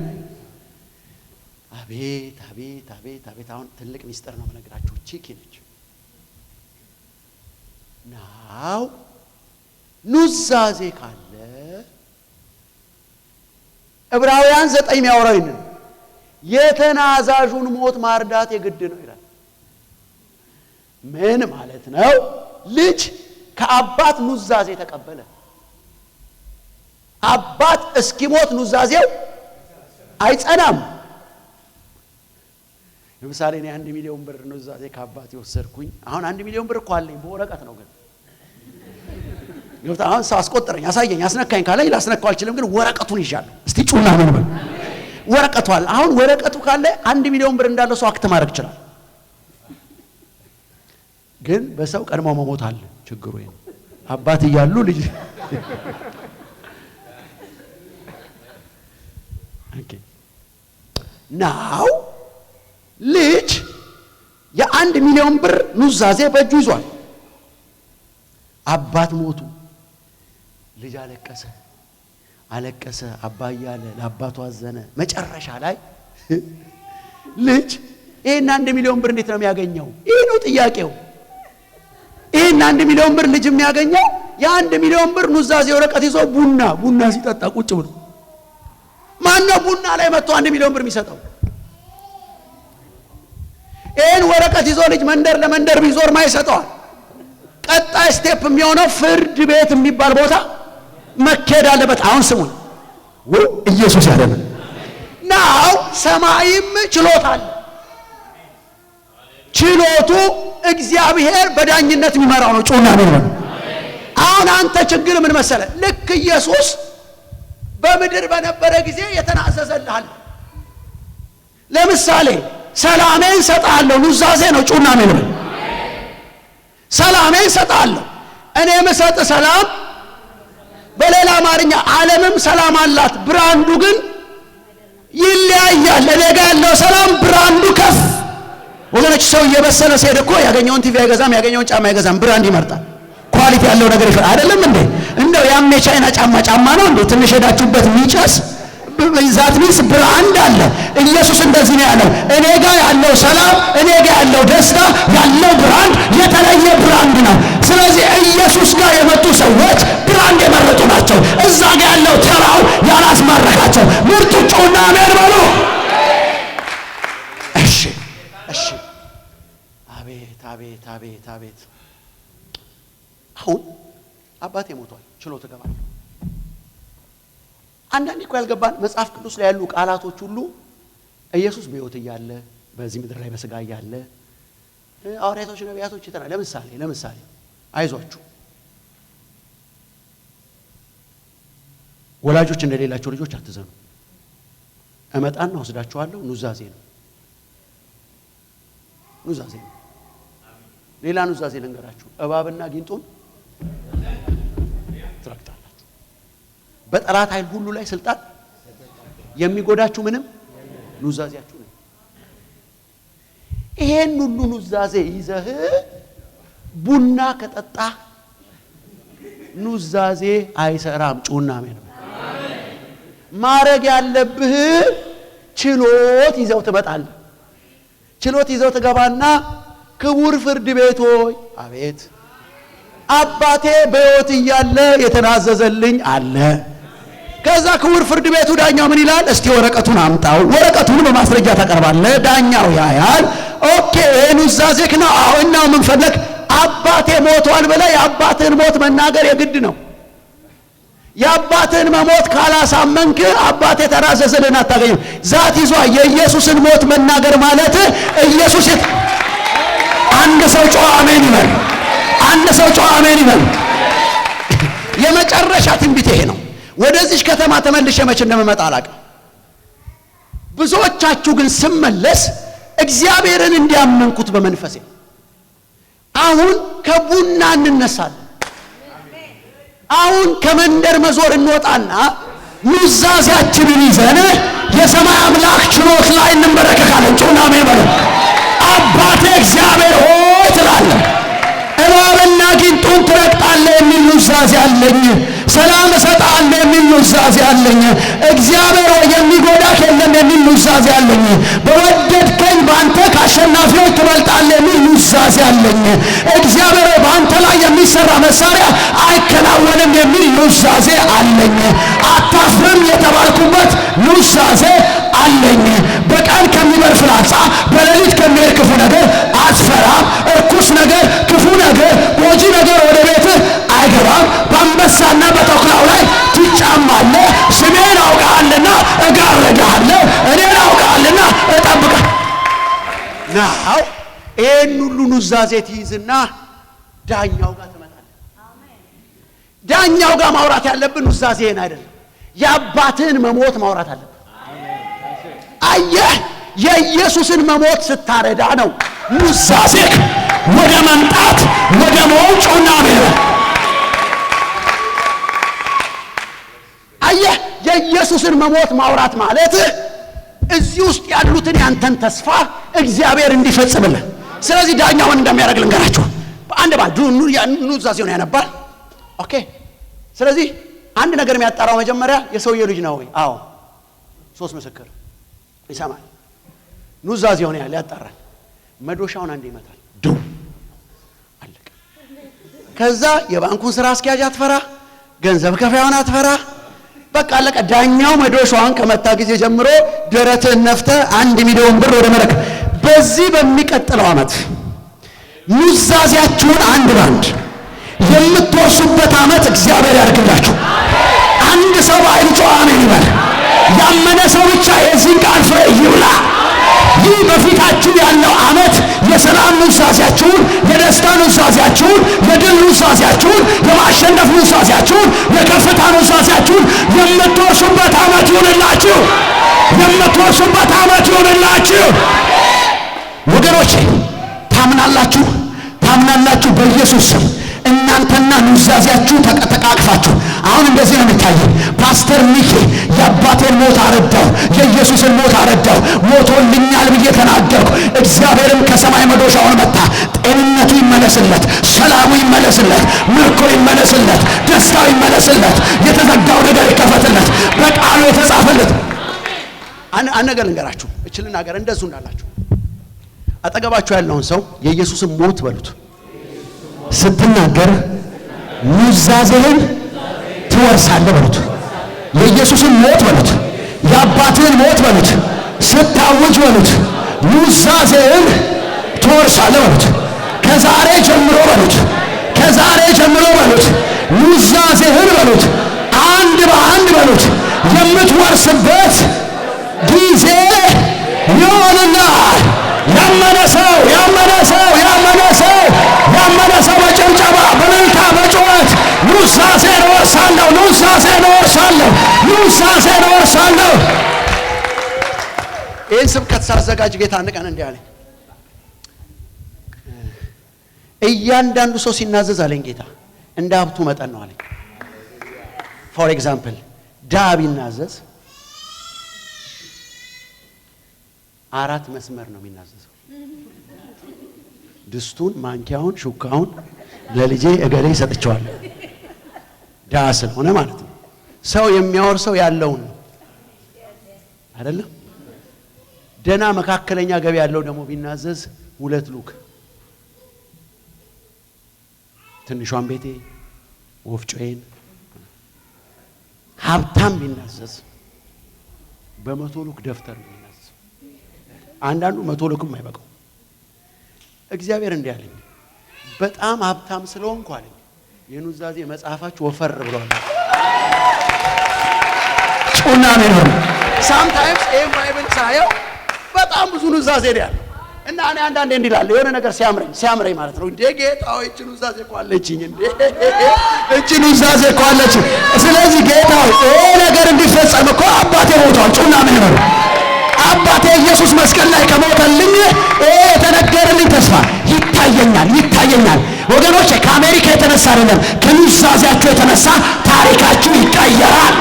አቤት አቤት አቤት አቤት! አሁን ትልቅ ሚስጥር ነው የምነግራችሁ። ቺኪ ነች ናው ኑዛዜ ካለ ዕብራውያን 9 የሚያወራው ይሄንን የተናዛዡን ሞት ማርዳት የግድ ነው ይላል። ምን ማለት ነው? ልጅ ከአባት ኑዛዜ ተቀበለ። አባት እስኪሞት ኑዛዜው አይጸናም። ለምሳሌ እኔ 1 ሚሊዮን ብር ኑዛዜ ከአባት የወሰድኩኝ፣ አሁን 1 ሚሊዮን ብር እኮ አለኝ በወረቀት ነው ግን አሁን ሰው አስቆጥረኝ አሳየኝ አስነካኝ ካለኝ ላስነካው አልችልም፣ ግን ወረቀቱን ይዣለሁ። እስቲ ጩና ነው በል ወረቀቱ አለ። አሁን ወረቀቱ ካለ 1 ሚሊዮን ብር እንዳለው ሰው አክት ማድረግ ይችላል። ግን በሰው ቀድሞ መሞት አለ። ችግሩ ይሄ ነው። አባት እያሉ ልጅ ኦኬ ናው ልጅ የ1 ሚሊዮን ብር ኑዛዜ በእጁ ይዟል። አባት ሞቱ። ልጅ አለቀሰ አባዬ አለ፣ ለአባቱ አዘነ። መጨረሻ ላይ ልጅ ይሄን 1 ሚሊዮን ብር እንዴት ነው የሚያገኘው? ይሄ ነው ጥያቄው። ይሄን 1 ሚሊዮን ብር ልጅ የሚያገኘው የ1 ሚሊዮን ብር ኑዛዜ ወረቀት ይዞ ቡና ሲጠጣ ቁጭ ብሎ። ማን ነው ቡና ላይ መጥቶ 1 ሚሊዮን ብር የሚሰጠው? ይሄን ወረቀት ይዞ ልጅ መንደር ለመንደር ቢዞር ማይሰጠዋል። ቀጣይ ስቴፕ የሚሆነው ፍርድ ቤት የሚባል ቦታ መከዳ አለበት። አሁን ስሙን ኢየሱስ ያደረገ ናው ሰማይም ችሎታ አለ። ችሎቱ እግዚአብሔር በዳኝነት የሚመራው ነው። ጩና ነው። አሁን አንተ ችግር ምን መሰለ? ልክ ኢየሱስ በምድር በነበረ ጊዜ የተናዘዘልሃል። ለምሳሌ ሰላሜን ሰጣለሁ፣ ኑዛዜ ነው። ጩና ነው። ሰላሜን ሰጣለሁ። እኔ የምሰጥ ሰላም በሌላ አማርኛ ዓለምም ሰላም አላት፣ ብራንዱ ግን ይለያያል። እኔ ጋር ያለው ሰላም ብራንዱ ከፍ። ወገኖች ሰው እየበሰለ ሲሄድ እኮ ያገኘውን ቲቪ አይገዛም፣ ያገኘውን ጫማ አይገዛም፣ ብራንድ ይመርጣል። ኳሊቲ ያለው ነገር ይፈል አይደለም እንዴ? እንደው ያም የቻይና ጫማ ነው እንዴ? ትንሽ ሄዳችሁበት የሚጨስ ዛት ሚስ ብራንድ አለ። ኢየሱስ እንደዚህ ነው ያለው፣ እኔ ጋር ያለው ሰላም፣ እኔ ጋር ያለው ደስታ ያለው ብራንድ የተለየ ብራንድ ነው። ስለዚህ ኢየሱስ ጋር የመጡ ሰዎች ብራንድ የመረጡ ናቸው። እዛ ጋር ያለው ተራው ያላስማረካቸው ምርጡ ጮና አሜን በሉ። እሺ እሺ። አቤት አቤት አቤት አቤት። አሁን አባቴ ሞቷል፣ ችሎት እገባለሁ። አንዳንዴ እኮ ያልገባን መጽሐፍ ቅዱስ ላይ ያሉ ቃላቶች ሁሉ ኢየሱስ በሕይወት እያለ በዚህ ምድር ላይ በስጋ እያለ ሐዋርያቶች፣ ነቢያቶች ይተናል። ለምሳሌ አይዟችሁ ወላጆች እንደሌላቸው ልጆች አትዘኑ፣ እመጣና ወስዳችኋለሁ። ኑዛዜ ነው። ሌላ ኑዛዜ ልንገራችሁ፣ እባብና ጊንጡን ትረግጣላችሁ፣ በጠላት ኃይል ሁሉ ላይ ስልጣን የሚጎዳችሁ ምንም ኑዛዜያችሁ ነው። ይሄን ሁሉ ኑዛዜ ይዘህ ቡና ከጠጣ ኑዛዜ አይሰራም። ጩና አሜን። ማረግ ያለብህ ችሎት ይዘው ትመጣለህ። ችሎት ይዘው ትገባና ክቡር ፍርድ ቤት ሆይ፣ አቤት አባቴ በሕይወት እያለ የተናዘዘልኝ አለ። ከዛ ክቡር ፍርድ ቤቱ ዳኛው ምን ይላል? እስቲ ወረቀቱን አምጣው። ወረቀቱን በማስረጃ ታቀርባለህ። ዳኛው ያያል። ኦኬ ኑዛዜክ ነው። አሁን ነው ምን ፈለክ? አባቴ ሞቷል ብለህ የአባትህን ሞት መናገር የግድ ነው። የአባትህን መሞት ካላሳመንክ አባቴ ተናዘዘልን አታገኝም። ዛት ይዟ የኢየሱስን ሞት መናገር ማለት ኢየሱስ አንድ ሰው ጮኸ አሜን ይበል። አንድ ሰው ጮኸ አሜን ይበል። የመጨረሻ ትንቢት ይሄ ነው። ወደዚህ ከተማ ተመልሼ መቼ እንደምመጣ አላውቅም። ብዙዎቻችሁ ግን ስመለስ እግዚአብሔርን እንዲያመንኩት በመንፈሴ አሁን ከቡና እንነሳለን። አሁን ከመንደር መዞር እንወጣና ኑዛዜያችንን ይዘን የሰማይ አምላክ ችሎት ላይ እንመረከካለን። ጮና አሜን በሉ። አባቴ እግዚአብሔር ሆይ ትላለህ። እባብና ጊንጡን ትረግጣለህ የሚል ኑዛዜ አለኝ። ሰላም እሰጥሃለሁ የሚል ኑዛዜ አለኝ። እግዚአብሔር ሆይ የሚጎዳህ የለም የሚል ኑዛዜ አለኝ። በወደድከኝ በአንተ ከአሸናፊዎች ትበልጣለህ የሚል ኑዛዜ አለኝ። እግዚአብሔር ሆይ በአንተ ላይ የሚሰራ መሳሪያ አይከናወንም የሚል ኑዛዜ አለኝ። አታፍርም የተባልኩበት ኑዛዜ አለኝ። በቀን ከሚበር ፍላጻ በሌሊት ከሚሄድ ክፉ ነገር አትፈራም። እርኩስ ነገር፣ ክፉ ነገር፣ ጎጂ ነገር ወደ ቤትህ አይገባም። በአንበሳና በተኩላው ላይ ትጫማለህ። ስሜን አውቀሃልና እጋርድሃለሁ። እኔን አውቀሃልና እጠብቅሃለሁ። ናው ይህን ሁሉ ኑዛዜ ትይዝና ዳኛው ጋር ትመጣለህ። ዳኛው ጋር ማውራት ያለብን ኑዛዜህን አይደለም፣ የአባትህን መሞት ማውራት አለብን። አየህ፣ የኢየሱስን መሞት ስታረዳ ነው ኑዛዜክ ወደ መምጣት ወደ መውጫውና አሜን። አየህ፣ የኢየሱስን መሞት ማውራት ማለት እዚህ ውስጥ ያሉትን ያንተን ተስፋ እግዚአብሔር እንዲፈጽምልህ። ስለዚህ ዳኛውን እንደሚያደርግ ልንገራችሁ። በአንድ ባንድ ኑዛዜውን ያነባል። ኦኬ። ስለዚህ አንድ ነገር የሚያጣራው መጀመሪያ የሰውየው ልጅ ነው ወይ? አዎ። 3 ምስክር ይሰማል። ኑዛዜውን ያጣራል። መዶሻውን አንድ ይመታል። ዱ አለቀ። ከዛ የባንኩን ስራ አስኪያጅ አትፈራ፣ ገንዘብ ከፋዩን አትፈራ። በቃ አለቀ። ዳኛው መዶሻውን ከመታ ጊዜ ጀምሮ ደረትህን ነፍተህ 1 ሚሊዮን ብር ወደ መረክ። በዚህ በሚቀጥለው ዓመት ኑዛዜያችሁን አንድ ባንድ የምትወርሱበት ዓመት እግዚአብሔር ያድርግላችሁ። አንድ ሰው አይልጮ አሜን ይበል። ያመነ ሰው ብቻ የዚህን ኑዛዜያችሁን፣ የደስታ ኑዛዜያችሁን፣ የድል ኑዛዜያችሁን፣ የማሸነፍ ኑዛዜያችሁን፣ የከፍታ ኑዛዜያችሁን የምትወርሱበት ዓመት ይሁንላችሁ። የምትወርሱበት ዓመት ይሁንላችሁ። ወገኖቼ ታምናላችሁ? ታምናላችሁ? በኢየሱስ ስም እናንተና ኑዛዜያችሁ ተቃቅፋችሁ አሁን እንደዚህ ነው የሚታየው። ፓስተር ሚኪ የአባቴን ሞት አረዳው፣ የኢየሱስን ሞት አረዳው፣ ሞቶልኛል ብዬ ተናገርኩ። እግዚአብሔርም ከሰማይ መዶሻውን መታ። ጤንነቱ ይመለስለት፣ ሰላሙ ይመለስለት፣ ምርኮ ይመለስለት፣ ደስታው ይመለስለት፣ የተዘጋው ነገር ይከፈትለት፣ በቃሉ የተጻፈለት። አንድ ነገር ልንገራችሁ፣ እችልን ሀገር እንደሱ እንዳላችሁ አጠገባችሁ ያለውን ሰው የኢየሱስን ሞት በሉት። ስትናገር ኑዛዜህን ትወርሳለህ በሉት። የኢየሱስን ሞት በሉት። የአባትህን ሞት በሉት። ስታውጅ በሉት ኑዛዜህን ትወርሳለህ በሉት። ከዛሬ ጀምሮ በሉት። ከዛሬ ጀምሮ በሉት ኑዛዜህን በሉት አንድ በአንድ በሉት የምትወርስበት ጊዜ ይሆንልሃል። ያመነ ሰው ያመነ ሰው ያመነ ሰው ያመነ ሰው በጭብጨባ በእልልታ በጩኸት ኑዛዜን እወርሳለሁ፣ ኑዛዜን እወርሳለሁ፣ ኑዛዜን እወርሳለሁ። ይህን ስብከት ሳዘጋጅ ጌታ አንድ ቀን እንዲህ አለኝ፣ እያንዳንዱ ሰው ሲናዘዝ አለኝ ጌታ እንደ ሀብቱ መጠን ነው አለኝ። ፎር ኤግዛምፕል ድሃ ቢናዘዝ 4 መስመር ነው የሚናዘዘው። ድስቱን፣ ማንኪያውን፣ ሹካውን ለልጄ እገሌ ሰጥቼዋለሁ። ድሃ ስለሆነ ማለት ነው። ሰው የሚያወርሰው ያለውን ነው አይደለም። ደና መካከለኛ ገቢ ያለው ደግሞ ቢናዘዝ 2 ሉክ፣ ትንሿን ቤቴ፣ ወፍጮዬን። ሀብታም ቢናዘዝ በ100 ሉክ ደፍተር ነው። አንዳንዱ 100 ሉክም አይበቃው። እግዚአብሔር እንዲህ አለኝ፣ በጣም ሀብታም ስለሆንኩ አለኝ የኑዛዜ መጽሐፋችሁ ወፈር ብሏል። ጩና ነው። ሳምታይምስ ኤም ባይብል ሳየው በጣም ብዙ ኑዛዜ ነው ያለው እና እኔ አንዳንዴ እንዲህ እላለሁ የሆነ ነገር ሲያምረኝ ማለት ነው እንዴ ጌታ ሆይ እቺ ኑዛዜ እኮ አለችኝ እንዴ እቺ ኑዛዜ እኮ አለችኝ። ስለዚህ ጌታ ሆይ ይሄ ነገር እንዲፈጸም እኮ አባቴ ሞቷል። ጩና ነው። አባቴ ኢየሱስ መስቀል ላይ ከሞተልኝ የተነገረልኝ ተስፋ ይታየኛል። ወገኖቼ ከአሜሪካ የተነሳ አይደለም፣ ከኑዛዜያችሁ የተነሳ ታሪካችሁ ይቀየራል።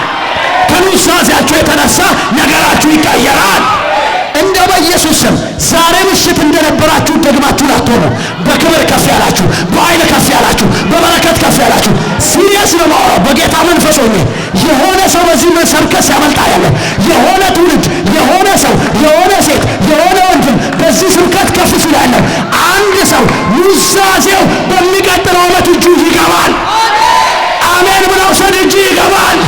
ከኑዛዜያችሁ የተነሳ ነገራችሁ ይቀየራል። እንደ በኢየሱስ ስም ዛሬ ምሽት እንደነበራችሁ ደግማችሁ ላትሆኑ፣ በክብር ከፍ ያላችሁ፣ በኃይል ከፍ ያላችሁ፣ በበረከት ከፍ ያላችሁ። ሲሪየስ ነው የማወራው በጌታ መንፈስ ሆኜ። የሆነ ሰው በዚህ ሰርከስ ያመልጣ ያለ የሆነ ትውልድ፣ የሆነ ሰው፣ የሆነ ሴት፣ የሆነ ወንድም በዚህ ስብከት ከፍ ሲል ያለው አንድ ሰው ኑዛዜው በሚቀጥለው ዓመት እጁ ይገባል። አሜን ብለው ሰድ እጅ ይገባል።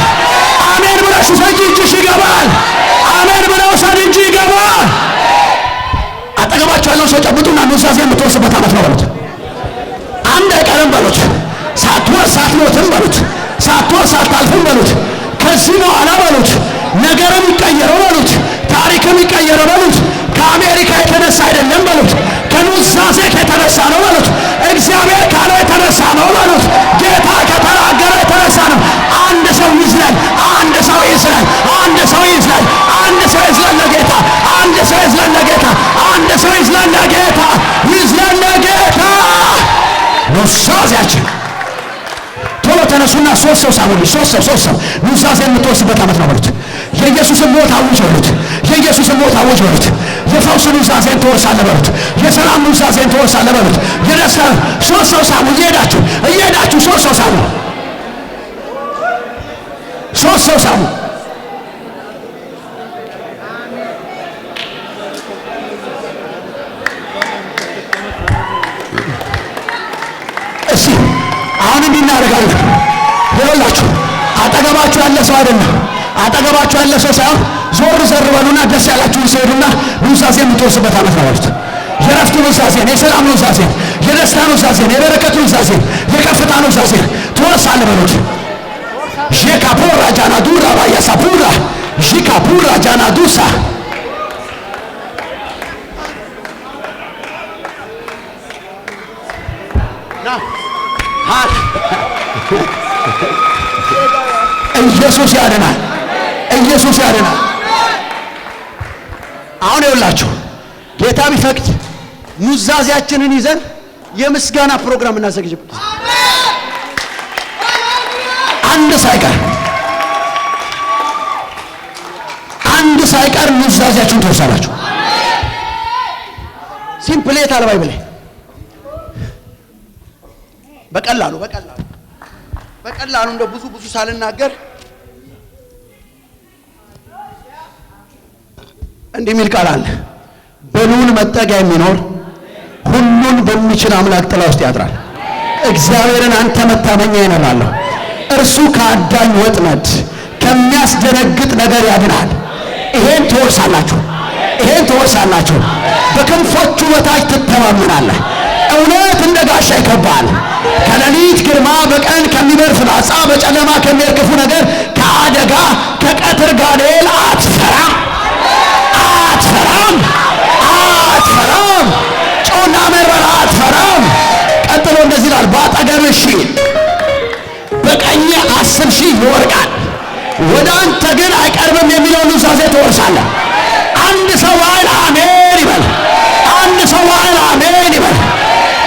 አሜን ብለው ሰድ እጅሽ ይገባል። አሜን ብለው ሰድ እጅ ይገባል። አጠገባቸው ያለው ሰው ጨብጡና ኑዛዜ የምትወርስበት ዓመት ነው በሉት። አንድ አይቀርም በሉት። ሳትወርስ ሳትሞትም በሉት። ሳትወርስ ሳታልፍም በሉት። ከዚህ በኋላ በሉት ነገርም ይቀየረው በሉት። ታሪክም ይቀየረው በሉት። ከአሜሪካ የተነሳ አይደለም በሉት። ከኑዛዜ የተነሳ ነው በሉት። እግዚአብሔር ካለው የተነሳ ነው በሉት። ጌታ ከተናገረ የተነሳ ነው። አንድ ሰው ይዝለል፣ አንድ ሰው ይዝለል፣ አንድ ሰው ይዝለል፣ አንድ ሰው ይዝለል ለጌታ፣ አንድ ሰው ይዝለል ለጌታ፣ አንድ ሰው ይዝለል ለጌታ፣ ይዝለል ለጌታ። ኑዛዜያችን ቶሎ ተነሱና 3 ሰው ሳሙሉ። 3 ሰው ኑዛዜ የምትወርስበት ዓመት ነው በሉት። የኢየሱስን ሞት አውጅ በሉት። የኢየሱስን ሞት አውጅ በሉት። የፈውስ ኑዛዜን ትወርሳለህ በሉት። የሰላም ኑዛዜን ትወርሳለህ በሉት። የደስታ 3 ሰው ሳሙ። እየሄዳችሁ 3 ሰው ሳሙ። 3 ሰው ሳሙ። እሺ አሁን እንዲህ እናደርጋለን። ይኸውላችሁ አጠገባችሁ ያለ ሰው አይደለም፣ አጠገባችሁ ያለ ሰው ሳይሆን ዞር ዘር በሉና ደስ ያላችሁን ሲሄዱና ኑዛዜ የምትወርስበት ዓመት ነው በሉት። የረፍት ኑዛዜን፣ የሰላም ኑዛዜን፣ የደስታ ኑዛዜን፣ የበረከት ኑዛዜን፣ የከፍታ ኑዛዜን ትወርሳለህ በሉት። ዤካፖራ ጃናዱራ ባያሳፑራ ዢካፑራ ጃናዱሳ ያድናል። አሁን ይኸውላችሁ ጌታ ቢፈቅድ ኑዛዜያችንን ይዘን የምስጋና ፕሮግራም እናዘጋጅበት። አንድ ሳይቀር ኑዛዜያችሁን ትወርሳላችሁ። ሲምፕሌት አልባይ ብለህ በቀላሉ እንደ ብዙ ሳልናገር እንዲህ የሚል ቃል አለ። በልዑል መጠጊያ የሚኖር ሁሉን በሚችል አምላክ ጥላ ውስጥ ያድራል። እግዚአብሔርን አንተ መታመኛዬ ነህ እላለሁ። እርሱ ከአዳኝ ወጥመድ ከሚያስደነግጥ ነገር ያድናል። ይሄን ትወርሳላችሁ። በክንፎቹ በታች ትተማመናለህ። እውነት እንደ ጋሻ ይከብብሃል። ከሌሊት ግርማ፣ በቀን ከሚበር ፍላጻ፣ በጨለማ ከሚያርክፉ ነገር፣ ከአደጋ ከቀትር ጋኔል አትፈራም። ጮና መርበራ አትፈራም። ቀጥሎ እንደዚህ ይላል፣ በአጠገብህ 1000 በቀኝህ 10,000 ይወድቃል፣ ወደ አንተ ግን አይቀርብም የሚለውን ኑዛዜ ትወርሳለህ። አንድ ሰው ኃይል አሜን ይበል።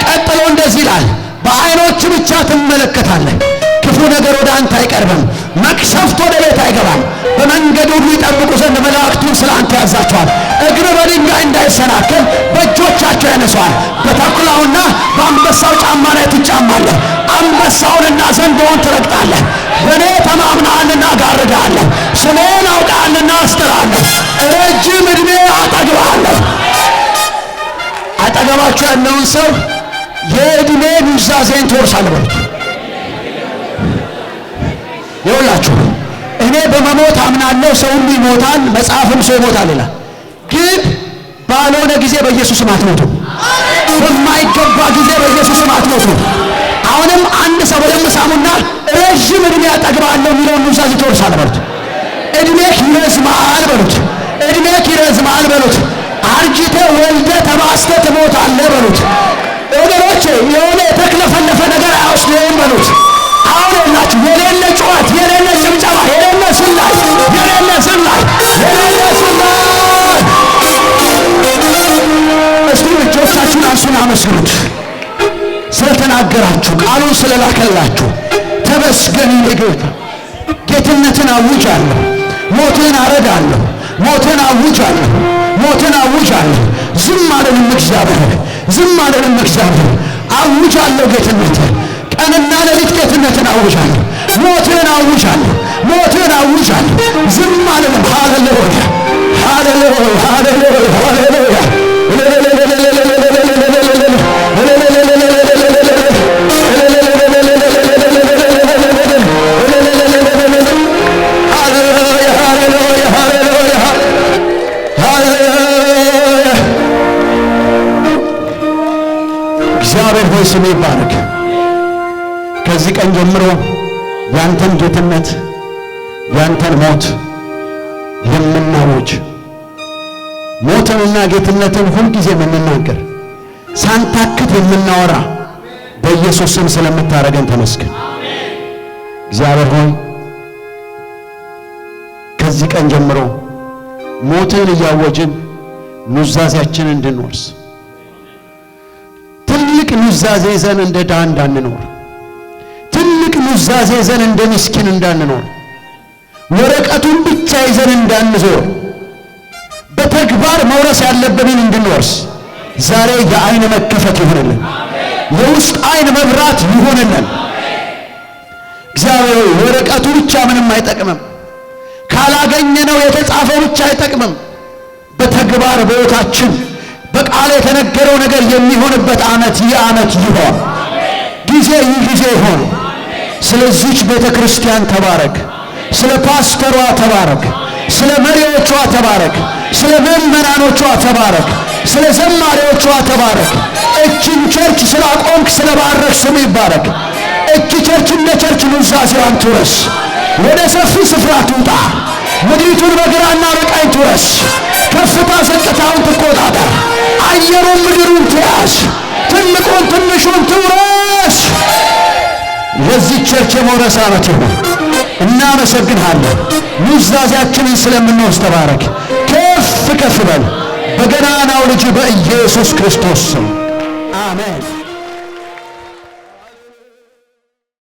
ቀጥሎ እንደዚህ ይላል፣ በዓይኖች ብቻ ትመለከታለህ፣ ክፉ ነገር ወደ አንተ አይቀርብም፣ መቅሰፍት ወደ ቤት አይገባም። በመንገድ ሁሉ ይጠብቁ ዘንድ መላእክቱን ስለ አንተ ያዛቸዋል። እግር በድንጋይ እንዳይሰናከል በእጆቻቸው ያነሷል። በተኩላውና በአንበሳው ጫማ ላይ ትጫማለህ። አንበሳውንና ዘንዶውን ትረግጣለህ። በእኔ ተማምነሃልና ጋርድሃለሁ። ስሜን አውቀሃልና አስጥልሃለሁ። ረጅም ዕድሜ አጠግብሃለሁ። አጠገባችሁ ያለውን ሰው የዕድሜ ኑዛዜን ትወርሳለህ በሉት። ይኸውላችሁ እኔ በመሞት አምናለሁ። ሰው ሁሉ ይሞታል፣ መጽሐፍም ሰው ይሞታል ይላል። ግን ባልሆነ ጊዜ በኢየሱስም አትሞቱ። በማይገባ ጊዜ በኢየሱስም አትሞቱ። አሁንም አንድ ሰው በደም ሳሙና ረጅም ዕድሜ አጠግብሃለሁ የሚለውን ኑዛዜ ትወርሳለህ በሉት። ዕድሜህ ይረዝማል በሉት። አርጅተህ ወልደህ ተባስተህ ትሞታለህ በሉት። ወገኖቼ የሆነ የተክለፈለፈ ነገር አይወስድህም በሉት። አሁን የላችሁ የሌለ ጩኸት፣ የሌለ ጭብጨባ፣ የሌለ ስላይ እስቲ እጆቻችሁን አንሱን አመስግኑት። ስለተናገራችሁ ቃሉን ስለላከላችሁ ተመስገን። ጌታ ጌትነትን አውጃለሁ፣ ሞትን አረዳለሁ፣ ሞትን አውጃለሁ። ዝም አልልም እግዚአብሔር፣ አውጃለሁ ጌትነትን። ቀንና ሌሊት ጌትነትን አውጃለሁ፣ ሞትን አውጃለሁ። ዝም አልልም። ሃሌሉያ። እግዚአብሔር ሆይ ስም ይባረክ። ከዚህ ቀን ጀምሮ ያንተን ጌትነት ያንተን ሞት የምናውጅ ሞትንና ጌትነትን ሁልጊዜ የምንናገር ሳንታክት የምናወራ በኢየሱስ ስም ስለምታረገን ተመስገን። እግዚአብሔር ሆይ ከዚህ ቀን ጀምሮ ሞትን እያወጅን ኑዛዜያችንን እንድንወርስ ትልቅ ኑዛዜ ይዘን እንደ ድሃ እንዳንኖር፣ ትልቅ ኑዛዜ ይዘን እንደ ምስኪን እንዳንኖር፣ ወረቀቱን ብቻ ይዘን እንዳንዞር፣ በተግባር መውረስ ያለብንን እንድንወርስ ዛሬ የዓይን መከፈት ይሆንልን፣ የውስጥ ዓይን መብራት ይሆንልን። እግዚአብሔር ወረቀቱ ብቻ ምንም አይጠቅምም፣ ካላገኘነው የተጻፈው ብቻ አይጠቅምም። በተግባር በሕይወታችን በቃል የተነገረው ነገር የሚሆንበት ዓመት ይህ ዓመት ይሆን፣ ጊዜ ይህ ጊዜ ይሆን። ስለዚህች ቤተ ክርስቲያን ተባረክ፣ ስለ ፓስተሯ ተባረክ፣ ስለ መሪዎቿ ተባረክ፣ ስለ ምዕመናኖቿ ተባረክ፣ ስለ ዘማሪዎቿ ተባረክ። እችን ቸርች ስላቆምክ ስለ ባረክ ስም ይባረክ። እች ቸርች እንደ ቸርች ኑዛዜዋን ትውረስ፣ ወደ ሰፊ ስፍራ ትውጣ፣ ምድሪቱን በግራና በቀኝ ትውረስ፣ ከፍታ ዝቅታውን ትቆጣጠር፣ አየሩን ምድሩን ትያዝ፣ ትልቁን ትንሹን ትውረስ። ለዚህ ቸርች የመውረስ ዓመት ይሁን። እናመሰግንሃለን። ኑዛዜያችንን ስለምንወስድ ተባረክ። ከፍ ከፍ በል በገናናው ልጅ በኢየሱስ ክርስቶስ ስም አሜን።